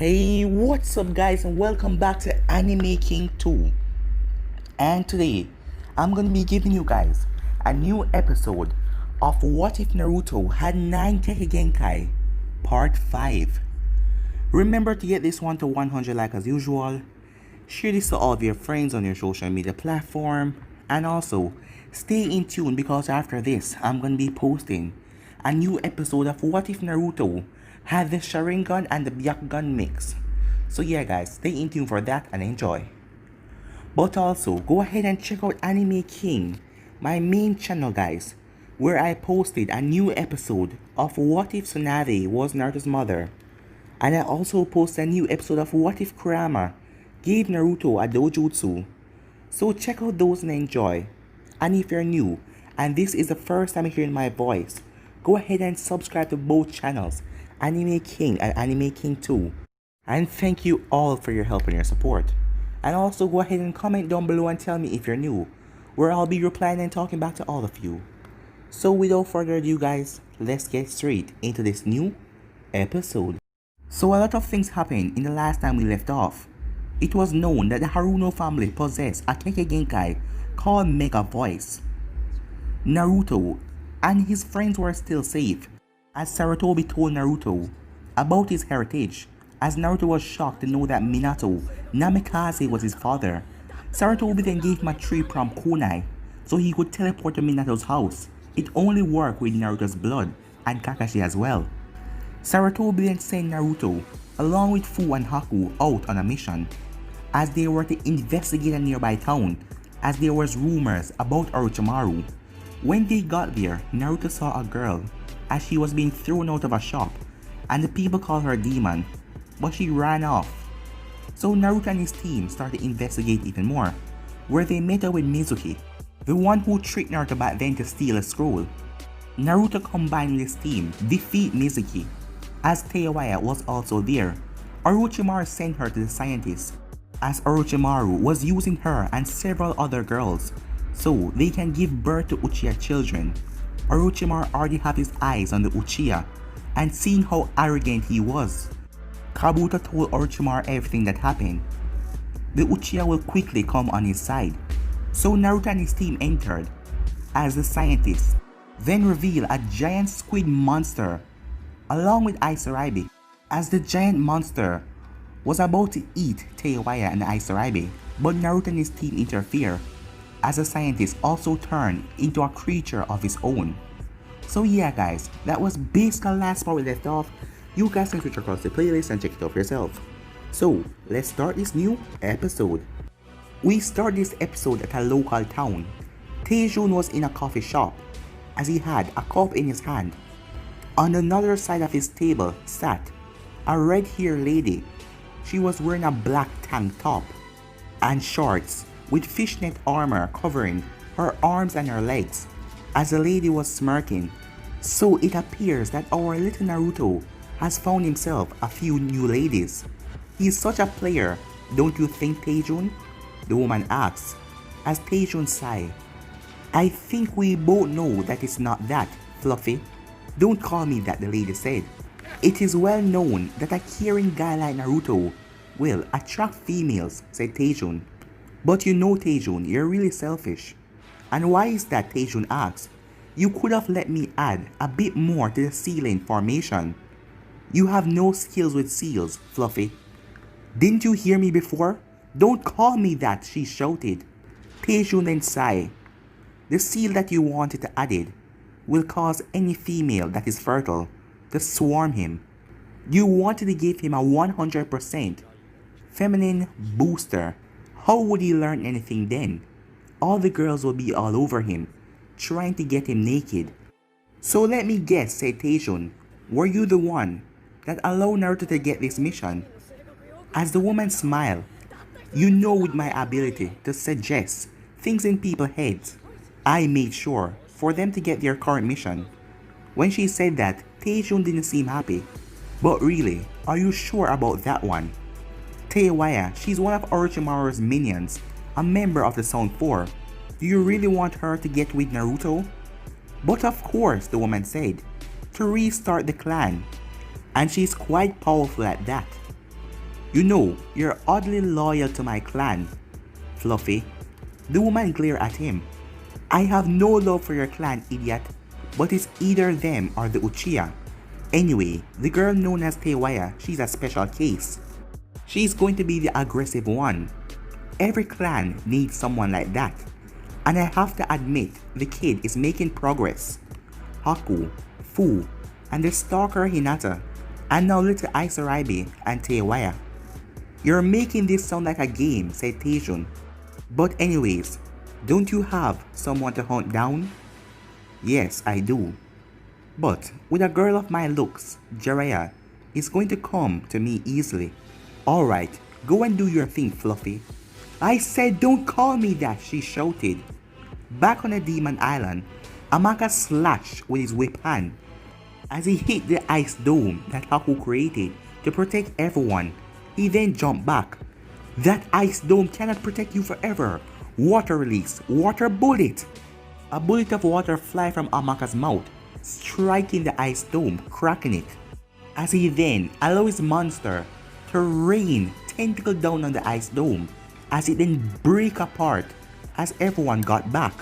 Hey, what's up guys, and welcome back to Anime King 2. And today, I'm gonna be giving you guys a new episode of What If Naruto Had 9 Kekkei Genkai Part 5. Remember to get this one to 100 like as usual, share this to all of your friends on your social media platform, and also stay in tune because after this, I'm gonna be posting a new episode of What If Naruto Had the Sharingan and the Byakugan mix. So yeah guys, stay in tune for that and enjoy. But also, go ahead and check out Anime King, my main channel guys, where I posted a new episode of What If Tsunade was Naruto's mother. And I also posted a new episode of What If Kurama gave Naruto a dojutsu. So check out those and enjoy. And if you're new, and this is the first time hearing my voice, go ahead and subscribe to both channels, Anime King and Anime King 2. And thank you all for your help and your support. And also go ahead and comment down below and tell me if you're new, where I'll be replying and talking back to all of you. So without further ado guys, let's get straight into this new episode. So a lot of things happened in the last time we left off. It was known that the Haruno family possessed a Kekkei Genkai called Mega Voice. Naruto and his friends were still safe, as Sarutobi told Naruto about his heritage, as Naruto was shocked to know that Minato Namikaze was his father. Sarutobi then gave him a tree from kunai, so he could teleport to Minato's house. It only worked with Naruto's blood, and Kakashi as well. Sarutobi then sent Naruto, along with Fu and Haku, out on a mission, as they were to investigate a nearby town, as there was rumors about Orochimaru. When they got there, Naruto saw a girl, as she was being thrown out of a shop, and the people called her a demon, but she ran off. So Naruto and his team started to investigate even more, where they met up with Mizuki, the one who tricked Naruto back then to steal a scroll. Naruto combined with his team defeat Mizuki, as Teiwaya was also there. Orochimaru sent her to the scientist, as Orochimaru was using her and several other girls, so they can give birth to Uchiha children. Orochimaru already had his eyes on the Uchiha, and seeing how arrogant he was, Kabuto told Orochimaru everything that happened. The Uchiha will quickly come on his side, so Naruto and his team entered, as the scientist then revealed a giant squid monster along with Aizaribe, as the giant monster was about to eat Teiwaya and Aizaribe, but Naruto and his team interfere, as the scientist also turned into a creature of his own. So yeah guys, that was basically the last part we left off. You guys can switch across the playlist and check it out for yourself. So let's start this new episode. We start this episode at a local town. Taejun was in a coffee shop, as he had a cup in his hand. On another side of his table sat a red-haired lady. She was wearing a black tank top and shorts with fishnet armor covering her arms and her legs, as the lady was smirking. So it appears that our little Naruto has found himself a few new ladies. He's such a player, don't you think, Taejun? The woman asks, as Taejun sighed. I think we both know that it's not that, Fluffy. Don't call me that, the lady said. It is well known that a caring guy like Naruto will attract females, said Taejun. But you know, Taejun, you're really selfish. And why is that, Taejun asked. You could have let me add a bit more to the ceiling formation. You have no skills with seals, Fluffy. Didn't you hear me before? Don't call me that, she shouted. Taejun then sighed. The seal that you wanted to added will cause any female that is fertile to swarm him. You wanted to give him a 100% feminine booster. How would he learn anything then? All the girls will be all over him, trying to get him naked. So let me guess, said Taejun. Were you the one that allowed Naruto to get this mission? As the woman smiled. You know, with my ability to suggest things in people's heads, I made sure for them to get their current mission. When she said that, Taejun didn't seem happy. But really, are you sure about that one? Teiwaya, she's one of Orochimaru's minions, a member of the Sound 4. Do you really want her to get with Naruto? But of course, the woman said, to restart the clan. And she's quite powerful at that. You know, you're oddly loyal to my clan, Fluffy. The woman glared at him. I have no love for your clan, idiot, but it's either them or the Uchiha. Anyway, the girl known as Teiwaya, she's a special case. She's going to be the aggressive one. Every clan needs someone like that. And I have to admit, the kid is making progress. Haku, Fu, and the stalker Hinata, and now little Aisuraibe and Teiwaya. You're making this sound like a game, said Taejun. But anyways, don't you have someone to hunt down? Yes, I do. But with a girl of my looks, Jiraiya is going to come to me easily. Alright, go and do your thing, Fluffy. I said don't call me that, she shouted. Back on the Demon Island, Amaka slashed with his whip hand as he hit the ice dome that Haku created to protect everyone. He then jumped back. That ice dome cannot protect you forever. Water release, water bullet. A bullet of water fly from Amaka's mouth, striking the ice dome, cracking it. As he then allows his monster to rain tentacle down on the ice dome, as it then break apart as everyone got back.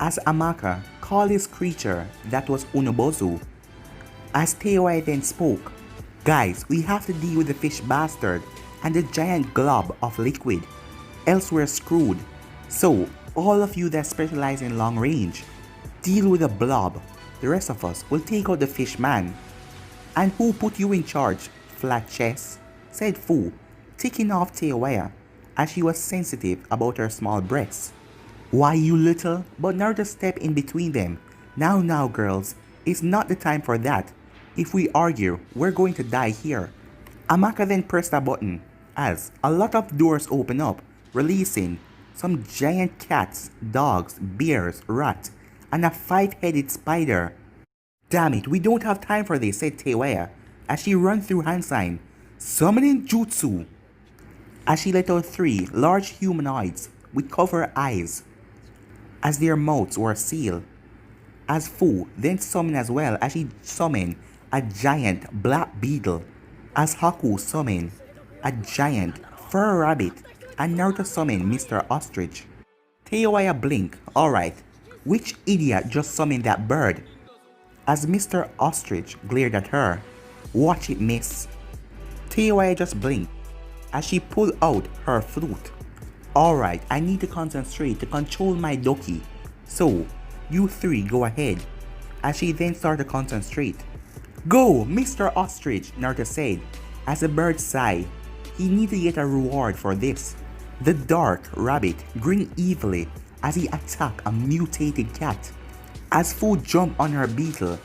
As Amaka called his creature that was Unobozu. As Teiwaya then spoke, guys, we have to deal with the fish bastard and the giant glob of liquid, else we're screwed. So, all of you that specialize in long range, deal with the blob. The rest of us will take out the fish man. And who put you in charge, flat chest? Said Fu, ticking off Teiwaya as she was sensitive about her small breasts. Why you little? But Naruto stepped in between them. Now girls, it's not the time for that. If we argue, we're going to die here. Amaka then pressed a button as a lot of doors open up, releasing some giant cats, dogs, bears, rats, and a 5-headed spider. Damn it, we don't have time for this, said Teiwaya as she ran through hand sign, summoning jutsu. As she let out 3 large humanoids with covered eyes as their mouths were sealed. As Fu then summoned as well as she summoned a giant black beetle, as Haku summoned a giant fur rabbit, and Naruto summoned Mr. Ostrich. Teiwaya blinked. Alright, which idiot just summoned that bird? As Mr. Ostrich glared at her. Watch it, miss. Teiwaya just blinked as she pulled out her flute. Alright, I need to concentrate to control my Doki. So, you 3 go ahead. As she then started to concentrate. Go, Mr. Ostrich, Naruto said, as the bird sighed. He needed to get a reward for this. The dark rabbit grinned evilly as he attacked a mutated cat. As Fu jumped on her beetle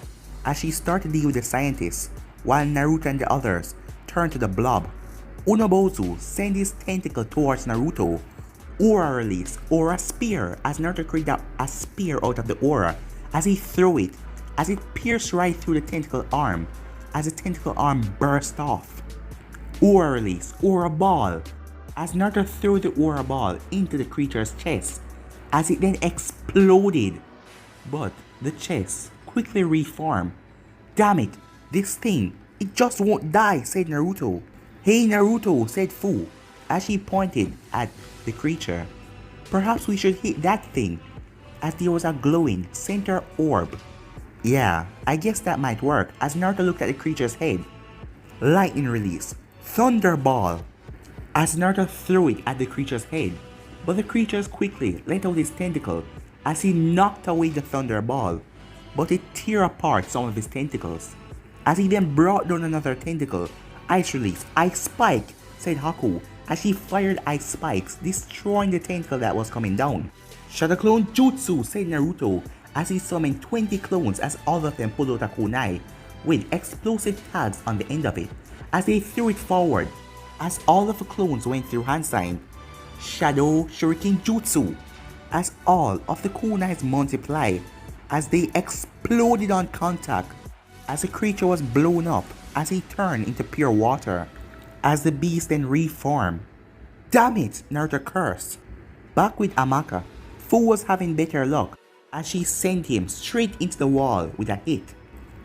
as she started to deal with the scientists, while Naruto and the others turned to the blob. Unobozu sent his tentacle towards Naruto. Aura release, aura spear, as Naruto created a spear out of the aura as he threw it, as it pierced right through the tentacle arm, as the tentacle arm burst off. Aura release, aura ball, as Naruto threw the aura ball into the creature's chest, as it then exploded. But the chest quickly reformed. Damn it, this thing, it just won't die, said Naruto. Hey Naruto, said Fu, as she pointed at the creature. Perhaps we should hit that thing, as there was a glowing center orb. Yeah, I guess that might work, as Naruto looked at the creature's head. Lightning release, Thunderball, as Naruto threw it at the creature's head, but the creature quickly let out his tentacle as he knocked away the Thunderball, but it tore apart some of his tentacles. As he then brought down another tentacle, Ice release, Ice spike, said Haku, as she fired ice spikes, destroying the tentacle that was coming down. Shadow Clone Jutsu, said Naruto, as he summoned 20 clones as all of them pulled out a kunai, with explosive tags on the end of it, as they threw it forward, as all of the clones went through hand sign. Shadow Shuriken Jutsu, as all of the kunais multiplied, as they exploded on contact, as the creature was blown up, as he turned into pure water, as the beast then reformed. Damn it, Naruto cursed. Back with Amaka, Fu was having better luck as she sent him straight into the wall with a hit.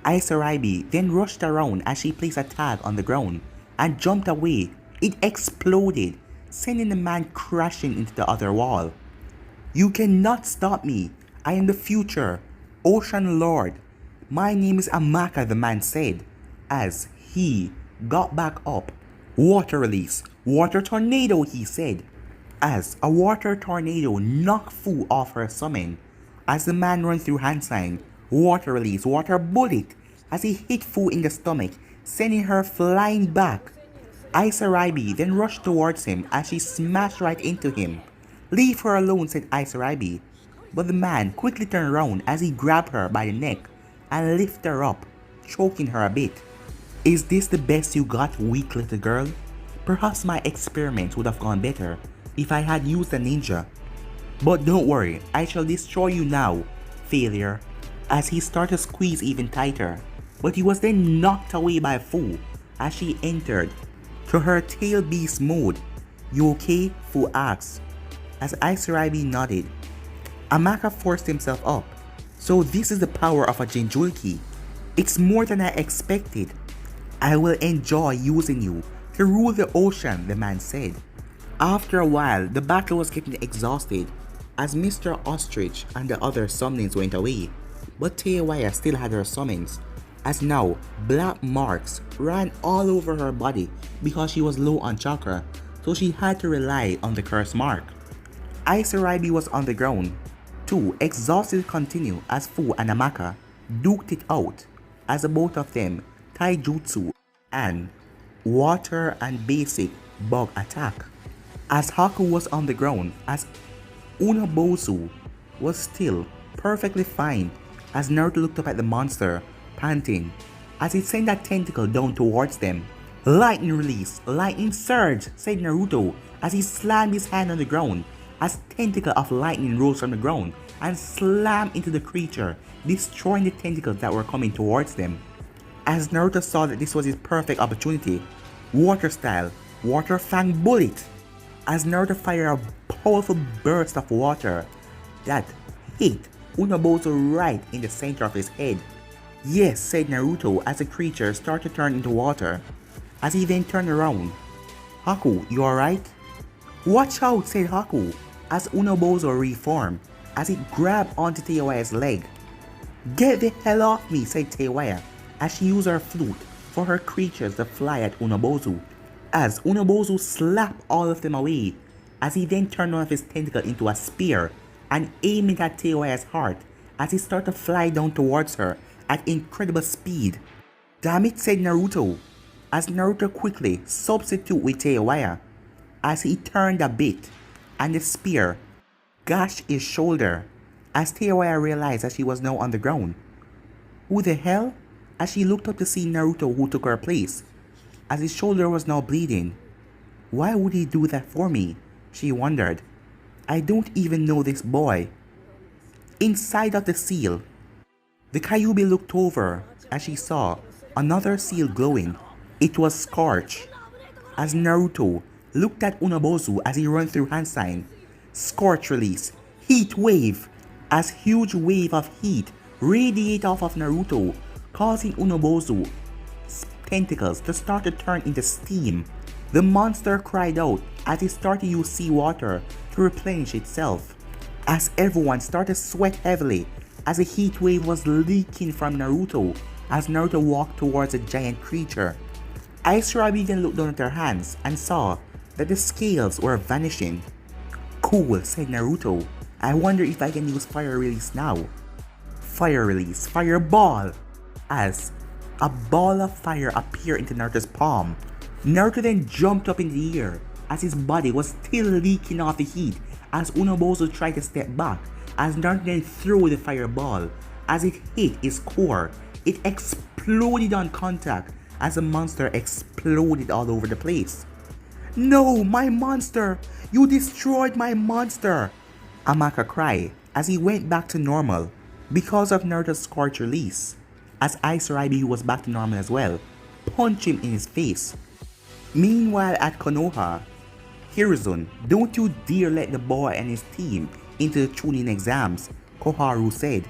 Aisuraibe then rushed around as she placed a tag on the ground and jumped away It exploded, sending the man crashing into the other wall. You cannot stop me. I am the future, Ocean Lord. My name is Amaka, the man said, as he got back up. Water release, water tornado, he said, as a water tornado knocked Fu off her summon. As the man ran through hand sign, water release, water bullet, as he hit Fu in the stomach, sending her flying back. Isarabi then rushed towards him as she smashed right into him. Leave her alone, said Isarabi, but the man quickly turned around as he grabbed her by the neck and lifted her up, choking her a bit. Is this the best you got, weak little girl? Perhaps my experiments would have gone better if I had used a ninja. But don't worry, I shall destroy you now, failure, as he started to squeeze even tighter. But he was then knocked away by Fu as she entered to her tail beast mode. You okay? Fu asked, as Isarabi nodded. Amaka forced himself up. So this is the power of a Jinjulki. It's more than I expected. I will enjoy using you to rule the ocean, the man said. After a while, the battle was getting exhausted as Mr. Ostrich and the other summonings went away. But Teiwaya still had her summons, as now black marks ran all over her body because she was low on chakra, so she had to rely on the curse mark. Isarabi was on the ground, too, exhausted to continue as Fu and Amaka duked it out as the both of them taijutsu and water and basic bug attack. As Haku was on the ground, as Unobozu was still perfectly fine, as Naruto looked up at the monster, panting, as it sent that tentacle down towards them. Lightning release, lightning surge, said Naruto as he slammed his hand on the ground, as tentacle of lightning rose from the ground and slammed into the creature, destroying the tentacles that were coming towards them. As Naruto saw that this was his perfect opportunity, water style, water fang bullet, as Naruto fired a powerful burst of water that hit Unobozu right in the center of his head. Yes, said Naruto as the creature started to turn into water, as he then turned around. Haku, you alright? Watch out, said Haku, as Unobozu reformed, as it grabbed onto Teiwaya's leg. Get the hell off me, said Teiwaya, as she used her flute for her creatures to fly at Unobozu, as Unobozu slapped all of them away, as he then turned one of his tentacles into a spear and aimed it at Teiwaya's heart as he started to fly down towards her at incredible speed. Damn it, said Naruto, as Naruto quickly substituted with Teiwaya as he turned a bit and the spear gashed his shoulder, as Teiwaya realized that she was now on the ground. Who the hell? As she looked up to see Naruto, who took her place, as his shoulder was now bleeding. Why would he do that for me? She wondered. I don't even know this boy. Inside of the seal, the Kyuubi looked over as she saw another seal glowing. It was Scorch. As Naruto looked at Unobozu as he ran through hand sign, Scorch Release, Heat Wave, as huge wave of heat radiate off of Naruto, causing Unobozu's tentacles to start to turn into steam. The monster cried out as it started to use seawater to replenish itself, as everyone started to sweat heavily as a heat wave was leaking from Naruto as Naruto walked towards a giant creature. Isarabi then looked down at her hands and saw that the scales were vanishing. Cool, said Naruto. I wonder if I can use Fire Release now. Fire Release, Fireball, as a ball of fire appeared into Naruto's palm. Naruto then jumped up in the air as his body was still leaking off the heat as Unobozu tried to step back, as Naruto then threw the fireball. As it hit his core, it exploded on contact as the monster exploded all over the place. No, my monster! You destroyed my monster! Amaka cried as he went back to normal because of Naruto's Scorch Release, as Isarabi, who was back to normal as well, punched him in his face. Meanwhile at Konoha, Hiruzen, don't you dare let the boy and his team into the Chunin exams, Koharu said.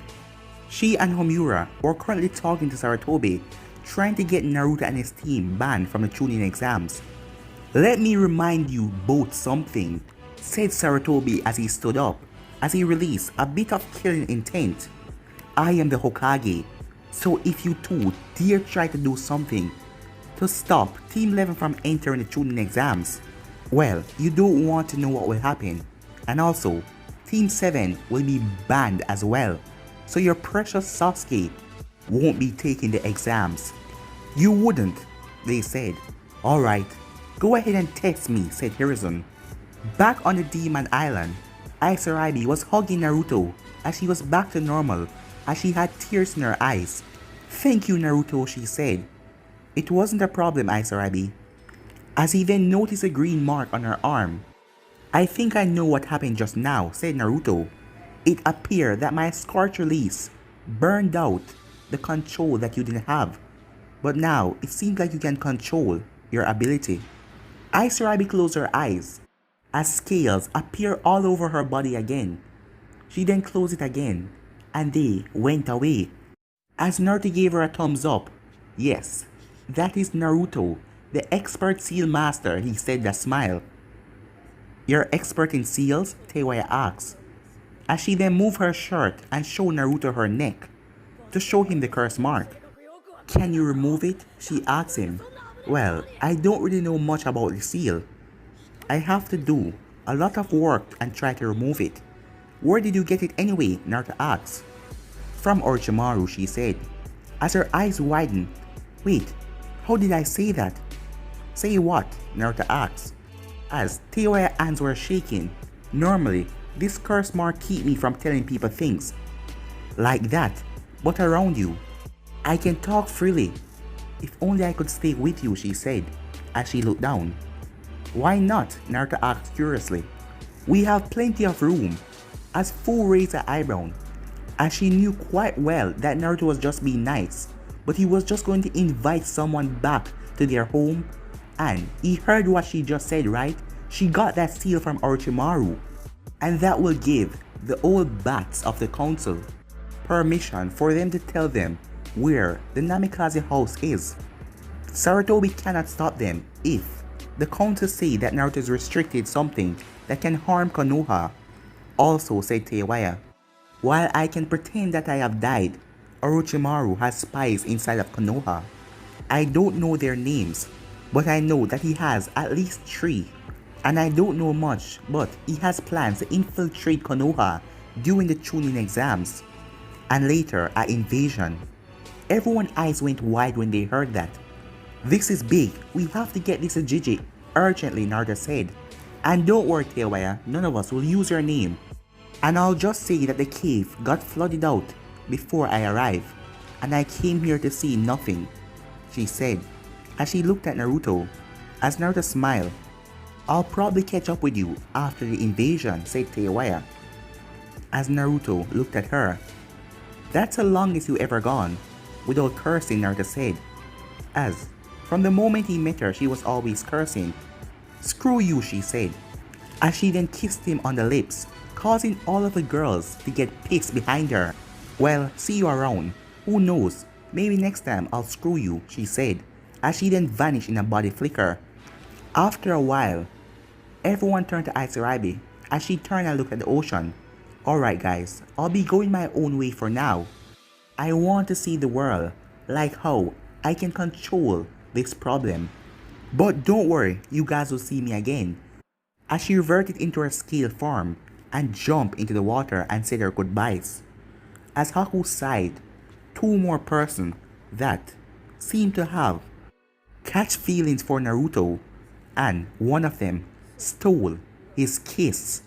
She and Homura were currently talking to Saratobi, trying to get Naruto and his team banned from the Chunin exams. Let me remind you both something, said Sarutobi as he stood up, as he released a bit of killing intent. I am the Hokage, so if you two dare try to do something to stop Team 11 from entering the Chunin exams, well, you don't want to know what will happen. And also, Team 7 will be banned as well, so your precious Sasuke won't be taking the exams. You wouldn't, they said. Alright, go ahead and test me, said Hiruzen. Back on the Demon Island, Aizaragi was hugging Naruto as she was back to normal, as she had tears in her eyes. Thank you, Naruto, she said. It wasn't a problem, Aizaragi. As he then noticed a green mark on her arm. I think I know what happened just now, said Naruto. It appeared that my Scorch Release burned out the control that you didn't have. But now, it seems like you can control your ability. Aizaragi closed her eyes as scales appear all over her body again. She then closed it again, and they went away. As Naruto gave her a thumbs up, yes, that is Naruto, the expert seal master, he said with a smile. You're expert in seals? Teiwaya asked, as she then moved her shirt and showed Naruto her neck to show him the curse mark. Can you remove it? She asked him. Well, I don't really know much about the seal. I have to do a lot of work and try to remove it. Where did you get it anyway? Naruto asked. From Orochimaru, she said, as her eyes widened. Wait, how did I say that? Say what? Naruto asked, as Teiwaya's hands were shaking. Normally, this curse mark keep me from telling people things like that, but around you, I can talk freely. If only I could stay with you, she said, as she looked down. Why not? Naruto asked curiously. We have plenty of room, as Fu raised her eyebrow, as she knew quite well that Naruto was just being nice, but he was just going to invite someone back to their home. And he heard what she just said, right? She got that seal from Orochimaru, and that will give the old bats of the council permission for them to tell them where the Namikaze house is. Sarutobi cannot stop them if the council say that Naruto is restricted something that can harm Konoha. Also, said Teiwaya, while I can pretend that I have died, Orochimaru has spies inside of Konoha. I don't know their names, but I know that he has at least 3. And I don't know much, but he has plans to infiltrate Konoha during the Chunin exams, and later at invasion. Everyone's eyes went wide when they heard that. This is big, we have to get this to Gigi urgently, Naruto said. And don't worry, Teiwaya, none of us will use your name. And I'll just say that the cave got flooded out before I arrived, and I came here to see nothing, she said, as she looked at Naruto. As Naruto smiled, I'll probably catch up with you after the invasion, said Teiwaya. As Naruto looked at her, that's the longest you ever gone without cursing, Naruto said, as from the moment he met her she was always cursing. Screw you, she said, as she then kissed him on the lips, causing all of the girls to get pissed behind her. Well, see you around. Who knows, maybe next time I'll screw you, she said, as she then vanished in a body flicker. After a while, everyone turned to Aizaragi as she turned and looked at the ocean. Alright guys, I'll be going my own way for now. I want to see the world, like how I can control this problem. But don't worry, you guys will see me again. As she reverted into her scale form and jumped into the water and said her goodbyes. As Haku sighed, 2 more persons that seemed to have catch feelings for Naruto, and one of them stole his kiss,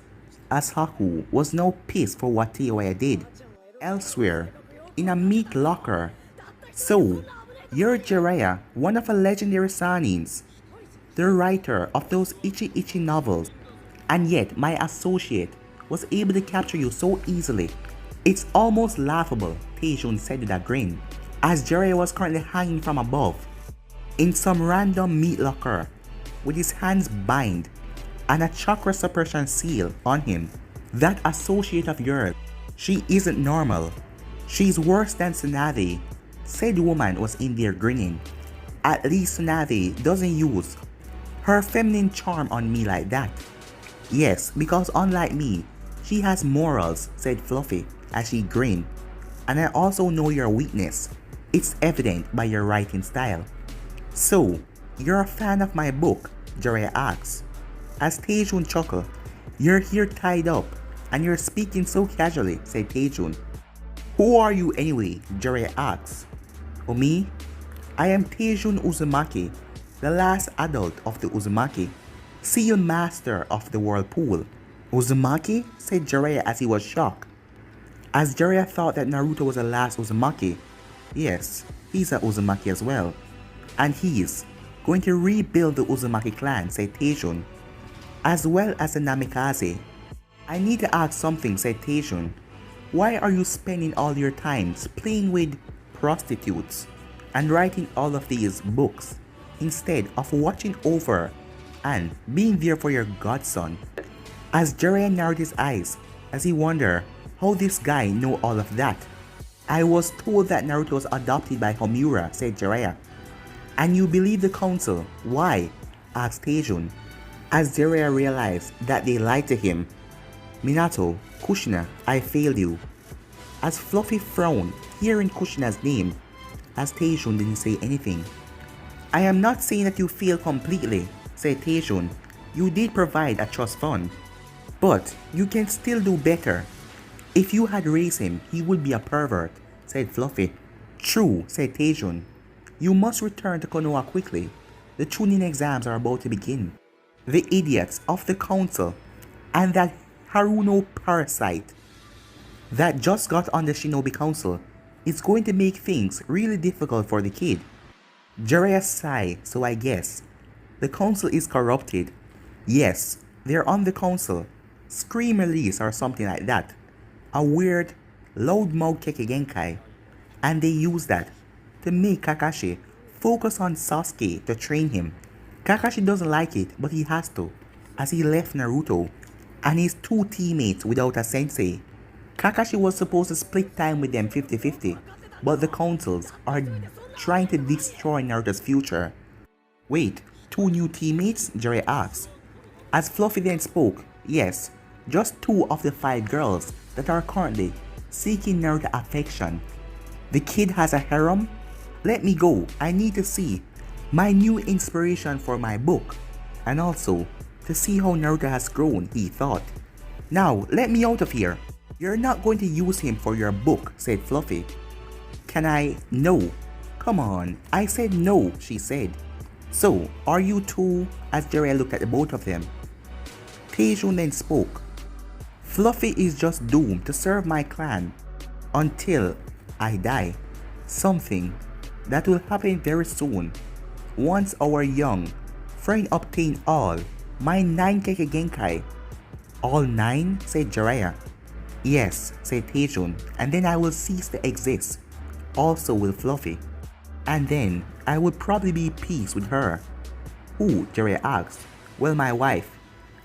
as Haku was now pissed for what Teiwaya did. Elsewhere, in a meat locker. So, you're Jiraiya, one of the legendary Sanins, the writer of those Ichi novels, and yet my associate was able to capture you so easily. It's almost laughable, Taejun said with a grin, as Jiraiya was currently hanging from above, in some random meat locker, with his hands bind, and a chakra suppression seal on him. That associate of yours, she isn't normal. She's worse than Tsunade, said woman was in there grinning. At least Tsunade doesn't use her feminine charm on me like that? Yes, because unlike me, she has morals, said Fluffy as she grinned. And I also know your weakness. It's evident by your writing style. So, you're a fan of my book? Jiraiya asks. As Taejun chuckled, you're here tied up, and you're speaking so casually, said Taejun. Who are you anyway? Jiraiya asks. Me? I am Taejun Uzumaki, the last adult of the Uzumaki, seal master of the whirlpool. Uzumaki? Said Jiraiya as he was shocked. As Jiraiya thought that Naruto was the last Uzumaki. Yes, he's a Uzumaki as well. And he's going to rebuild the Uzumaki clan, said Taejun, as well as the Namikaze. I need to ask something, said Taejun. Why are you spending all your time playing with prostitutes and writing all of these books instead of watching over and being there for your godson? As Jiraiya narrowed his eyes as he wondered how this guy knew all of that. I was told that Naruto was adopted by Homura, said Jiraiya. And you believe the council? Why? Asked Taejun, as Jiraiya realized that they lied to him. Minato, Kushina, I failed you. As Fluffy frowned, hearing Kushina's name, as Taejun didn't say anything. I am not saying that you failed completely, said Taejun. You did provide a trust fund, but you can still do better. If you had raised him, he would be a pervert, said Fluffy. True, said Taejun. You must return to Konoha quickly. The Chunin exams are about to begin. The idiots of the council and that Haruno parasite that just got on the Shinobi Council is going to make things really difficult for the kid. Jiraiya sighed, so I guess the council is corrupted. Yes, they're on the council. Scream Release or something like that. A weird, loudmouth Kekkei Genkai. And they use that to make Kakashi focus on Sasuke to train him. Kakashi doesn't like it, but he has to, as he left Naruto and his two teammates without a sensei. Kakashi was supposed to split time with them 50-50, but the councils are trying to destroy Naruto's future. Wait, two new teammates? Jiraiya asked. As Fluffy then spoke, yes, just 2 of the 5 girls that are currently seeking Naruto affection. The kid has a harem? Let me go, I need to see my new inspiration for my book, and also to see how Naruto has grown, he thought. Now, let me out of here. You're not going to use him for your book, said Fluffy. Can I? No. Come on, I said no, she said. So, are you two? As Jiraiya looked at the both of them. Taejun then spoke. Fluffy is just doomed to serve my clan until I die. Something that will happen very soon. Once our young friend obtain all my 9 Kekkei Genkai. All 9? Said Jiraiya. Yes, said Taejun, and then I will cease to exist. Also will Fluffy. And then I would probably be at peace with her. Who? Jiraiya asked. Well, my wife.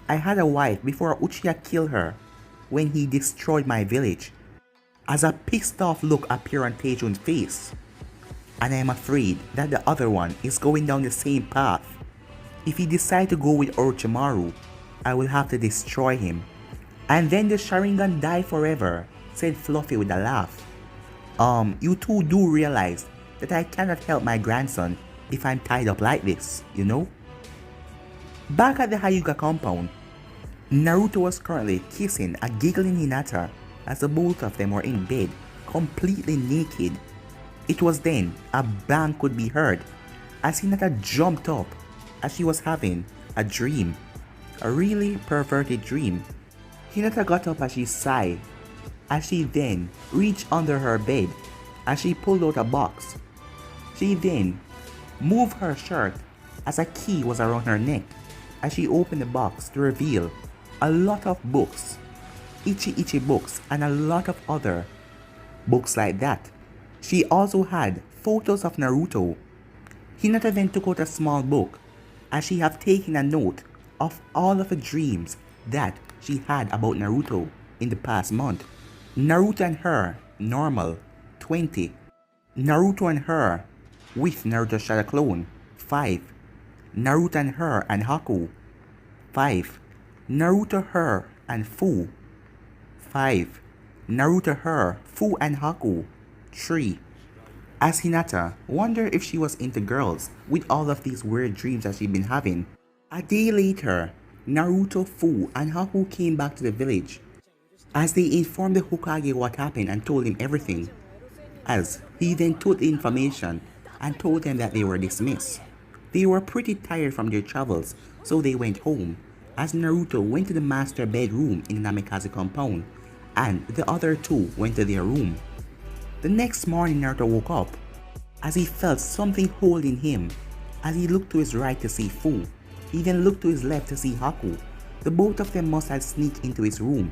I had a wife before Uchiha killed her when he destroyed my village. As a pissed off look appeared on Taejun's face. And I am afraid that the other one is going down the same path. If he decides to go with Orochimaru, I will have to destroy him. And then the Sharingan die forever, said Fluffy with a laugh. You two do realize that I cannot help my grandson if I'm tied up like this, you know? Back at the Hyuga compound, Naruto was currently kissing a giggling Hinata as the both of them were in bed, completely naked. It was then a bang could be heard as Hinata jumped up as she was having a dream, a really perverted dream. Hinata got up as she sighed, as she then reached under her bed as she pulled out a box. She then moved her shirt as a key was around her neck as she opened the box to reveal a lot of books, Ichi books, and a lot of other books like that. She also had photos of Naruto. Hinata then took out a small book as she had taken a note of all of the dreams that she had about Naruto in the past month. Naruto and her, normal, 20. Naruto and her, with Naruto Shadow Clone, 5. Naruto and her and Haku. 5. Naruto, her and Fu. 5. Naruto, her, Fu and Haku. 3. As Hinata wondered if she was into girls with all of these weird dreams that she'd been having, a day later, Naruto, Fu and Haku came back to the village. As they informed the Hokage what happened and told him everything, as he then took the information and told them that they were dismissed. They were pretty tired from their travels, so they went home, as Naruto went to the master bedroom in the Namikaze compound, and the other two went to their room. The next morning, Naruto woke up, as he felt something holding him. As he looked to his right to see Fu, he then looked to his left to see Haku. The both of them must have sneaked into his room.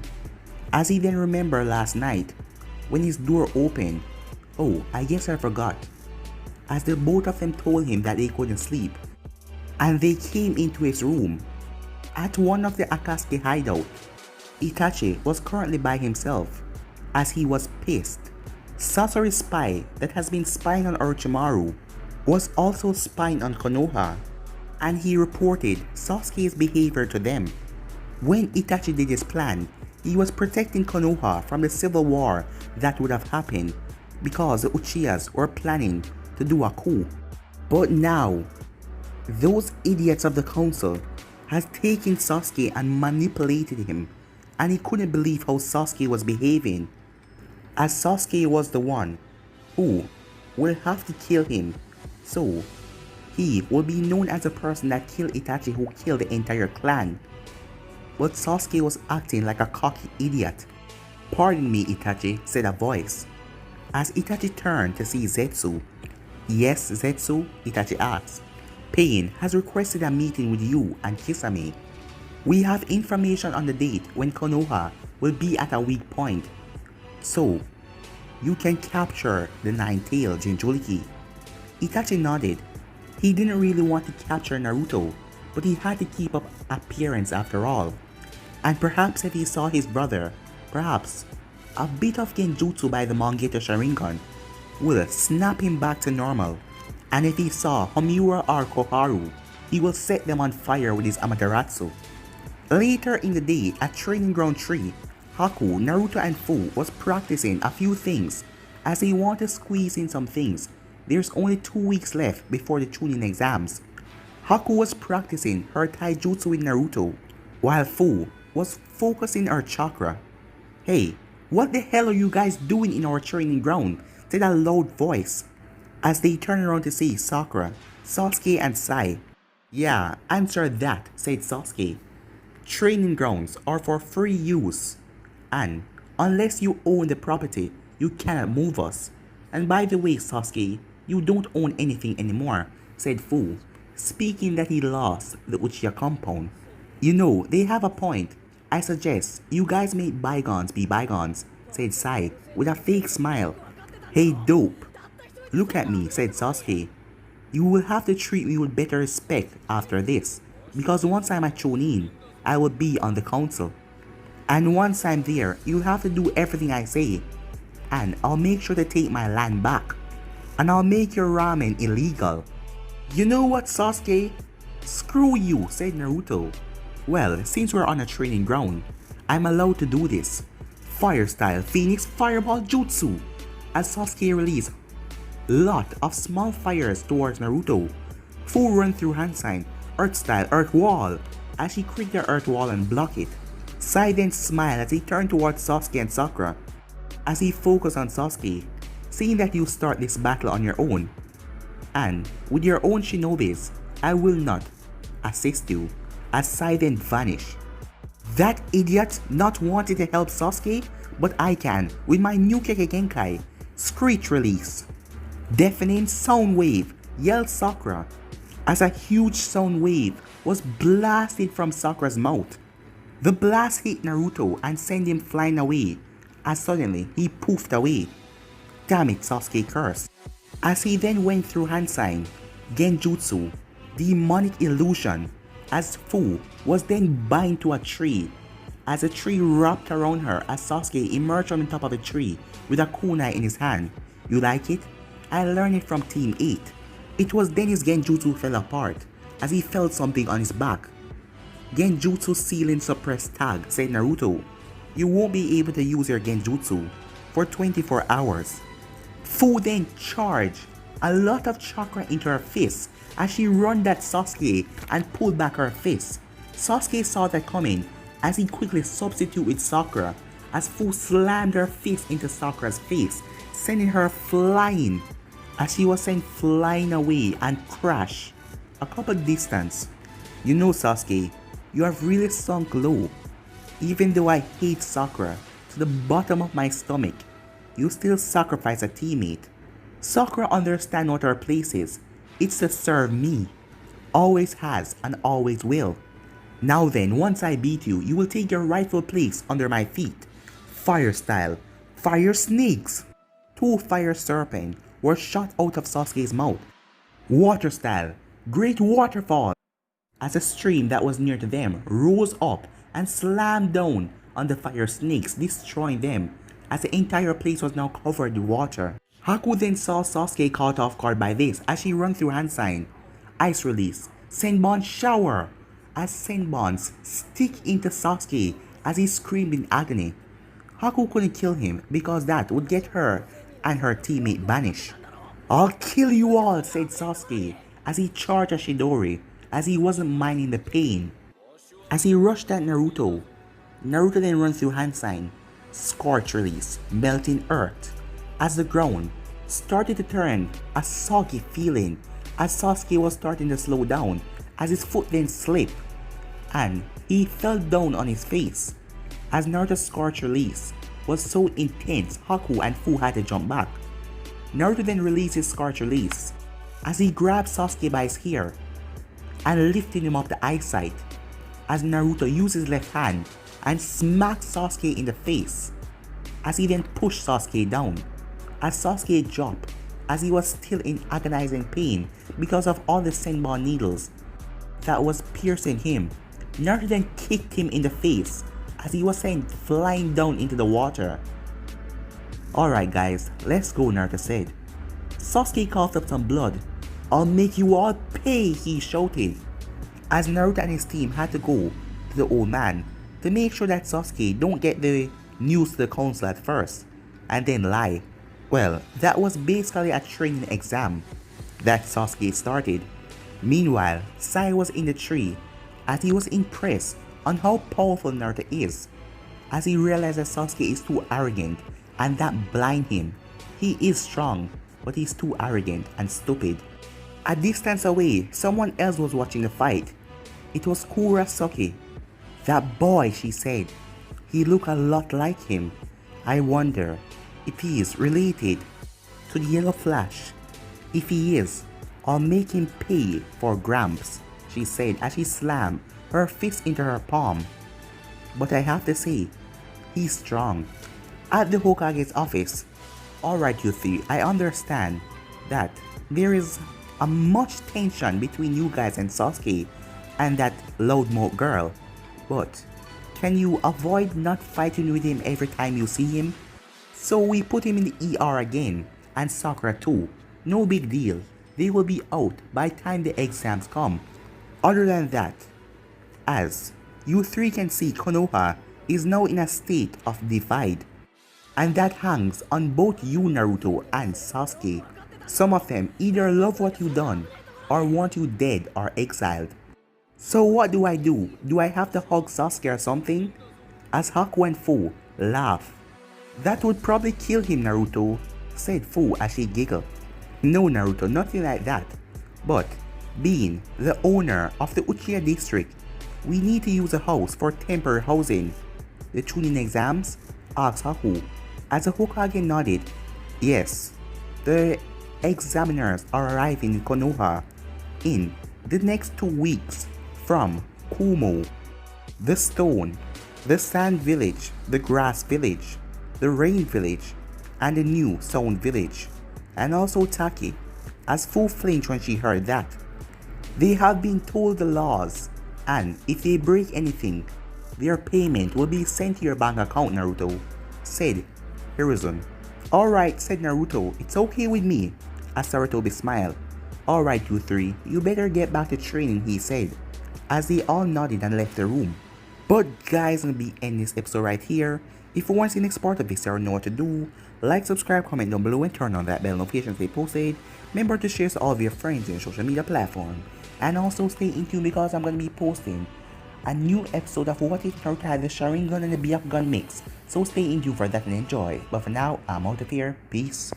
As he then remembered last night, when his door opened, oh, I guess I forgot, as the both of them told him that they couldn't sleep, and they came into his room. At one of the Akatsuki hideout, Itachi was currently by himself, as he was pissed. Sasori's spy that has been spying on Orochimaru was also spying on Konoha, and he reported Sasuke's behavior to them. When Itachi did his plan, he was protecting Konoha from the civil war that would have happened because the Uchihas were planning to do a coup. But now, those idiots of the council has taken Sasuke and manipulated him, and he couldn't believe how Sasuke was behaving, as Sasuke was the one who will have to kill him, so he will be known as the person that killed Itachi, who killed the entire clan. But Sasuke was acting like a cocky idiot. "Pardon me, Itachi," said a voice, as Itachi turned to see Zetsu. "Yes, Zetsu?" Itachi asked. "Pain has requested a meeting with you and Kisame. We have information on the date when Konoha will be at a weak point, so you can capture the nine-tailed Jinchuriki." Itachi nodded. He didn't really want to capture Naruto, but he had to keep up appearance after all. And perhaps if he saw his brother, perhaps a bit of genjutsu by the Mangeto Sharingan will snap him back to normal. And if he saw Homura or Koharu, he will set them on fire with his Amaterasu. Later in the day at Training Ground 3, Haku, Naruto and Fu was practicing a few things as they want to squeeze in some things. There's only 2 weeks left before the Chunin exams. Haku was practicing her taijutsu with Naruto, while Fu was focusing her chakra. "Hey, what the hell are you guys doing in our training ground?" said a loud voice, as they turned around to see Sakura, Sasuke and Sai. "Yeah, answer that," said Sasuke. "Training grounds are for free use, and unless you own the property, you cannot move us. And by the way, Sasuke, you don't own anything anymore," said Fu, speaking that he lost the Uchiha compound. "You know, they have a point. I suggest you guys make bygones be bygones," said Sai with a fake smile. "Hey dope, look at me," said Sasuke. "You will have to treat me with better respect after this, because once I'm at Chunin, I will be on the council. And once I'm there, you'll have to do everything I say. And I'll make sure to take my land back. And I'll make your ramen illegal." "You know what, Sasuke? Screw you," said Naruto. "Well, since we're on a training ground, I'm allowed to do this. Fire style Phoenix Fireball Jutsu," as Sasuke released lot of small fires towards Naruto. Fu run through hand sign, Earth style Earth Wall, as she created the Earth Wall and block it. Sai then smiled as he turned towards Sasuke and Sakura, as he focused on Sasuke, saying that you start this battle on your own. And with your own shinobis, I will not assist you, as Sai then vanished. That idiot not wanting to help Sasuke, but I can with my new Kekkei Genkai, Scorch Release. "Deafening sound wave," yelled Sakura, as a huge sound wave was blasted from Sakura's mouth. The blast hit Naruto and sent him flying away, as suddenly he poofed away. "Damn it," Sasuke cursed, as he then went through hand sign, Genjutsu, Demonic Illusion, as Fu was then bind to a tree, as a tree wrapped around her as Sasuke emerged from the top of the tree with a kunai in his hand. "You like it? I learned it from Team 8. It was then his Genjutsu fell apart, as he felt something on his back. Genjutsu ceiling suppressed tag, said Naruto. You won't be able to use your Genjutsu for 24 hours. Fu then charged a lot of chakra into her fist as she run at Sasuke and pulled back her fist. Sasuke saw that coming as he quickly substituted with Sakura as Fu slammed her fist into Sakura's face, sending her flying as she was sent flying away and crashed a couple distance. You know, Sasuke, you have really sunk low. Even though I hate Sakura to the bottom of my stomach, you still sacrifice a teammate. Sakura understands what her place is. It's to serve me. Always has and always will. Now then, once I beat you, you will take your rightful place under my feet. Fire style. Fire snakes. 2 fire serpents were shot out of Sasuke's mouth. Water style. Great waterfall. As a stream that was near to them rose up and slammed down on the fire snakes, destroying them, as the entire place was now covered with water. Haku then saw Sasuke caught off guard by this as she ran through hand sign. Ice release. Senbon shower. As Senbons stick into Sasuke as he screamed in agony. Haku couldn't kill him because that would get her and her teammate banished. I'll kill you all, said Sasuke as he charged at Chidori as he wasn't minding the pain. As he rushed at Naruto, Naruto then runs through hand sign. Scorch release, melting earth, as the ground started to turn a soggy feeling as Sasuke was starting to slow down as his foot then slipped and he fell down on his face. As Naruto's Scorch release was so intense, Haku and Fu had to jump back. Naruto then released his Scorch release as he grabbed Sasuke by his hair and lifted him up to eyesight as Naruto used his left hand and smacked Sasuke in the face as he then pushed Sasuke down. As Sasuke dropped as he was still in agonizing pain because of all the Senbon needles that was piercing him, Naruto then kicked him in the face as he was sent flying down into the water. Alright guys, let's go, Naruto said. Sasuke coughed up some blood. I'll make you all pay, he shouted. As Naruto and his team had to go to the old man to make sure that Sasuke don't get the news to the council at first and then lie. Well, that was basically a training exam that Sasuke started. Meanwhile, Sai was in the tree as he was impressed on how powerful Naruto is, as he realized that Sasuke is too arrogant and that blind him. He is strong, but he's too arrogant and stupid. A distance away, someone else was watching the fight. It was Kurasuke. That boy, she said. He looked a lot like him. I wonder if he is related to the Yellow Flash. If he is, I'll make him pay for Gramps, she said as she slammed her fist into her palm. But I have to say, he's strong. At the Hokage's office. Alright you three, I understand that there is a much tension between you guys and Sasuke and that loudmouth girl. But can you avoid not fighting with him every time you see him? So we put him in the ER again, and Sakura too. No big deal. They will be out by the time the exams come. Other than that, as you three can see, Konoha is now in a state of divide. And that hangs on both you, Naruto, and Sasuke. Some of them either love what you done or want you dead or exiled. So what do? Do I have to hug Sasuke or something? As Haku and Fu laugh. That would probably kill him, Naruto, said Fu as she giggled. No, Naruto, nothing like that. But being the owner of the Uchiha district, we need to use a house for temporary housing. The Chunin exams? Asked Haku. As the Hokage nodded. Yes, the examiners are arriving in Konoha in the next 2 weeks from Kumo, the Stone, the Sand Village, the Grass Village, the Rain Village, and the New Sound Village, and also Taki, as Fu flinched when she heard that. They have been told the laws, and if they break anything, their payment will be sent to your bank account, Naruto, said Hiruzen. Alright, said Naruto, it's okay with me, as Sarutobi smiled. Alright, you three, you better get back to training, he said, as they all nodded and left the room. But guys, I'm gonna be ending this episode right here. If you want to see the next part of this or know what to do, like, subscribe, comment down below and turn on that bell notification to be posted. Remember to share to all of your friends in your social media platform. And also stay in tune because I'm gonna be posting a new episode of What If Naruto had the Sharingan and the Byakugan mix. So stay in tune for that and enjoy. But for now, I'm out of here. Peace.